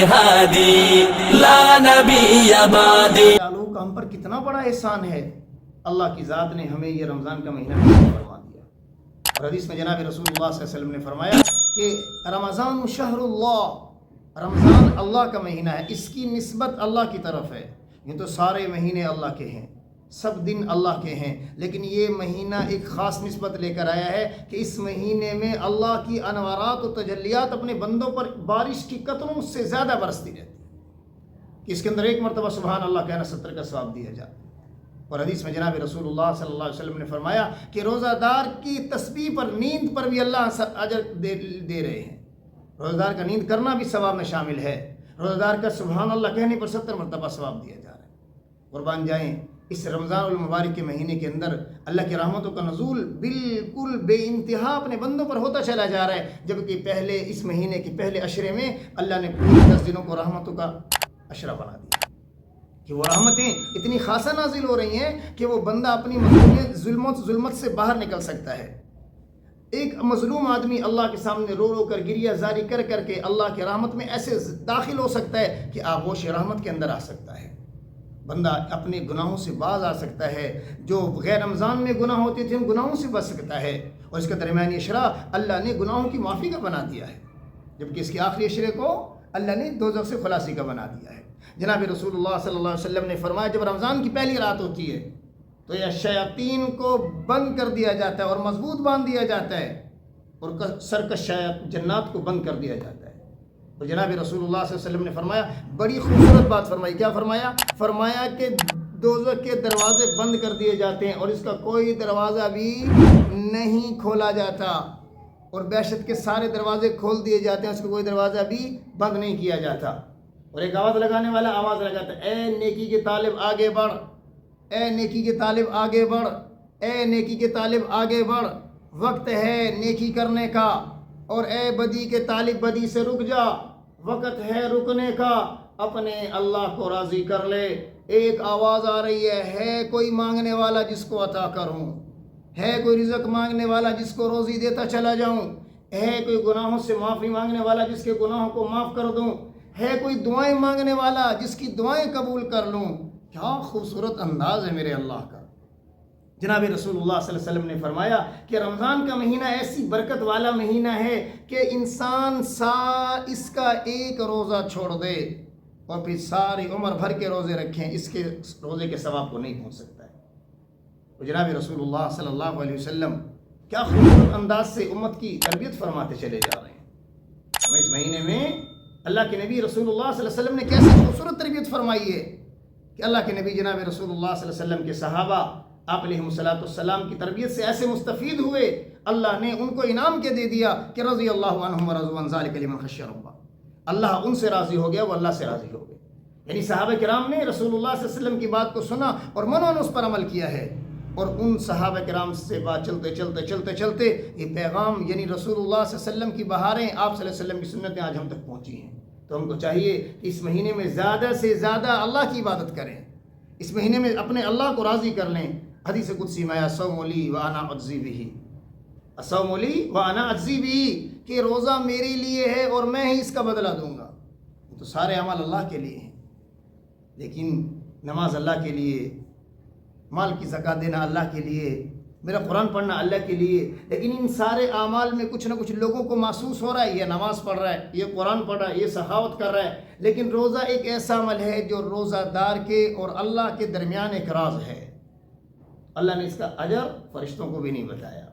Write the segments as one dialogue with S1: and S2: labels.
S1: هادي لا نبي بعدي.
S2: کا ہم پر کتنا بڑا احسان ہے، اللہ کی ذات نے ہمیں یہ رمضان کا مہینہ فرما دیا. اور حدیث میں جناب رسول اللہ صلی اللہ علیہ وسلم نے فرمایا کہ رمضان شہر اللہ، رمضان اللہ کا مہینہ ہے، اس کی نسبت اللہ کی طرف ہے. یہ تو سارے مہینے اللہ کے ہیں، سب دن اللہ کے ہیں، لیکن یہ مہینہ ایک خاص نسبت لے کر آیا ہے کہ اس مہینے میں اللہ کی انوارات و تجلیات اپنے بندوں پر بارش کی قطروں سے زیادہ برستی رہتی ہے کہ اس کے اندر ایک مرتبہ سبحان اللہ کہنا 70 کا ثواب دیا جاتا ہے. اور حدیث میں جناب رسول اللہ صلی اللہ علیہ وسلم نے فرمایا کہ روزہ دار کی تسبیح پر، نیند پر بھی اللہ اجر دے رہے ہیں. روزہ دار کا نیند کرنا بھی ثواب میں شامل ہے. روزہ دار کا سبحان اللہ کہنے پر 70 مرتبہ ثواب دیا جا رہا ہے. قربان جائیں، اس رمضان المبارک کے مہینے کے اندر اللہ کی رحمتوں کا نزول بالکل بے انتہا اپنے بندوں پر ہوتا چلا جا رہا ہے، جبکہ پہلے اس مہینے کے پہلے عشرے میں اللہ نے پورے 10 دنوں کو رحمتوں کا عشرہ بنا دیا کہ وہ رحمتیں اتنی خاصہ نازل ہو رہی ہیں کہ وہ بندہ اپنی ظلمت سے باہر نکل سکتا ہے. ایک مظلوم آدمی اللہ کے سامنے رو رو کر گریہ زاری کر کر کے اللہ کی رحمت میں ایسے داخل ہو سکتا ہے کہ آغوش رحمت کے اندر آ سکتا ہے. بندہ اپنے گناہوں سے باز آ سکتا ہے، جو غیر رمضان میں گناہ ہوتے تھے ان گناہوں سے بچ سکتا ہے. اور اس کے درمیانی اشرا اللہ نے گناہوں کی معافی کا بنا دیا ہے، جبکہ اس کے آخری اشرے کو اللہ نے دوزخ سے خلاصی کا بنا دیا ہے. جناب رسول اللہ صلی اللہ علیہ وسلم نے فرمایا جب رمضان کی پہلی رات ہوتی ہے تو یہ شیاطین کو بند کر دیا جاتا ہے اور مضبوط باندھ دیا جاتا ہے، اور سرکش جنات کو بند کر دیا جاتا ہے. اور جناب رسول اللہ صلی اللہ علیہ وسلم نے فرمایا، بڑی خوبصورت بات فرمائی. کیا فرمایا؟ فرمایا کہ دوزخ کے دروازے بند کر دیے جاتے ہیں اور اس کا کوئی دروازہ بھی نہیں کھولا جاتا، اور بہشت کے سارے دروازے کھول دیے جاتے ہیں، اس کا کوئی دروازہ بھی بند نہیں کیا جاتا. اور ایک آواز لگانے والا آواز لگاتا ہے، اے نیکی کے طالب آگے بڑھ، اے نیکی کے طالب آگے بڑھ، اے نیکی کے طالب آگے بڑھ، وقت ہے نیکی کرنے کا. اور اے بدی کے طالب بدی سے رک جا، وقت ہے رکنے کا، اپنے اللہ کو راضی کر لے. ایک آواز آ رہی ہے کوئی مانگنے والا جس کو عطا کروں، ہے کوئی رزق مانگنے والا جس کو روزی دیتا چلا جاؤں، ہے کوئی گناہوں سے معافی مانگنے والا جس کے گناہوں کو معاف کر دوں، ہے کوئی دعائیں مانگنے والا جس کی دعائیں قبول کر لوں. کیا خوبصورت انداز ہے میرے اللہ کا. جناب رسول اللہ صلی اللہ علیہ وسلم نے فرمایا کہ رمضان کا مہینہ ایسی برکت والا مہینہ ہے کہ انسان اس کا ایک روزہ چھوڑ دے اور پھر ساری عمر بھر کے روزے رکھیں، اس کے روزے کے ثواب کو نہیں پہنچ سکتا ہے. اور جناب رسول اللہ صلی اللہ علیہ وسلم کیا خوبصورت انداز سے امت کی تربیت فرماتے چلے جا رہے ہیں. ہمیں اس مہینے میں اللہ کے نبی رسول اللہ صلی اللہ علیہ وسلم نے کیسی خوبصورت تربیت فرمائی ہے کہ اللہ کے نبی جناب رسول اللہ صلی اللہ علیہ وسلم کے صحابہ آپ علیہ السلام کی تربیت سے ایسے مستفید ہوئے، اللہ نے ان کو انعام کے دے دیا کہ رضی اللہ عنہم ورضوا عن ذلک لمن خشی ربہ. اللہ ان سے راضی ہو گیا، وہ اللہ سے راضی ہو گئے. یعنی صحابہ کرام نے رسول اللہ صلی اللہ علیہ وسلم کی بات کو سنا اور منون اس پر عمل کیا ہے. اور ان صحابہ کرام سے بات چلتے یہ پیغام یعنی رسول اللہ صلی اللہ علیہ وسلم کی بہاریں، آپ صلی اللہ علیہ وسلم کی سنتیں آج ہم تک پہنچی ہیں. تو ہم کو چاہیے کہ اس مہینے میں زیادہ سے زیادہ اللہ کی عبادت کریں، اس مہینے میں اپنے اللہ کو راضی کر لیں. حدیث قدسی میں الصوم لی وانا اجزی بہ، الصوم لی وانا اجزی بہ، کہ روزہ میرے لیے ہے اور میں ہی اس کا بدلہ دوں گا. تو سارے عمل اللہ کے لیے ہیں، لیکن نماز اللہ کے لیے، مال کی زکوٰۃ دینا اللہ کے لیے، میرا قرآن پڑھنا اللہ کے لیے. لیکن ان سارے اعمال میں کچھ نہ کچھ لوگوں کو محسوس ہو رہا ہے، یہ نماز پڑھ رہا ہے، یہ قرآن پڑھ رہا ہے، یہ سخاوت کر رہا ہے، لیکن روزہ ایک ایسا عمل ہے جو روزہ دار کے اور اللہ کے درمیان ایک راز ہے. اللہ نے اس کا اجر فرشتوں کو بھی نہیں بتایا،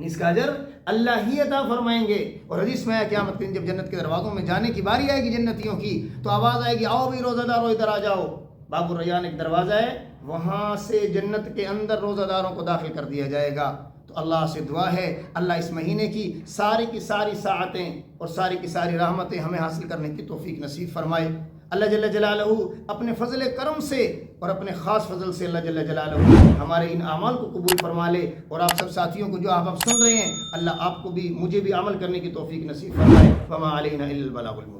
S2: اس کا اجر اللہ ہی عطا فرمائیں گے. اور حدیث میں ہے قیامت کے دن جب جنت کے دروازوں میں جانے کی باری آئے گی جنتیوں کی، تو آواز آئے گی آؤ بھی روزہ دارو ادھر آ جاؤ. باب الریان ایک دروازہ ہے، وہاں سے جنت کے اندر روزہ داروں کو داخل کر دیا جائے گا. تو اللہ سے دعا ہے اللہ اس مہینے کی ساری ساعتیں اور ساری کی ساری رحمتیں ہمیں حاصل کرنے کی توفیق نصیب فرمائے. اللہ جل جلالہ اپنے فضل کرم سے اور اپنے خاص فضل سے اللہ جل جلالہ ہمارے ان اعمال کو قبول فرما لے. اور آپ سب ساتھیوں کو جو آپ سن رہے ہیں، اللہ آپ کو بھی مجھے بھی عمل کرنے کی توفیق نصیب فرمائے. وما علینا الا البلاغ المبین.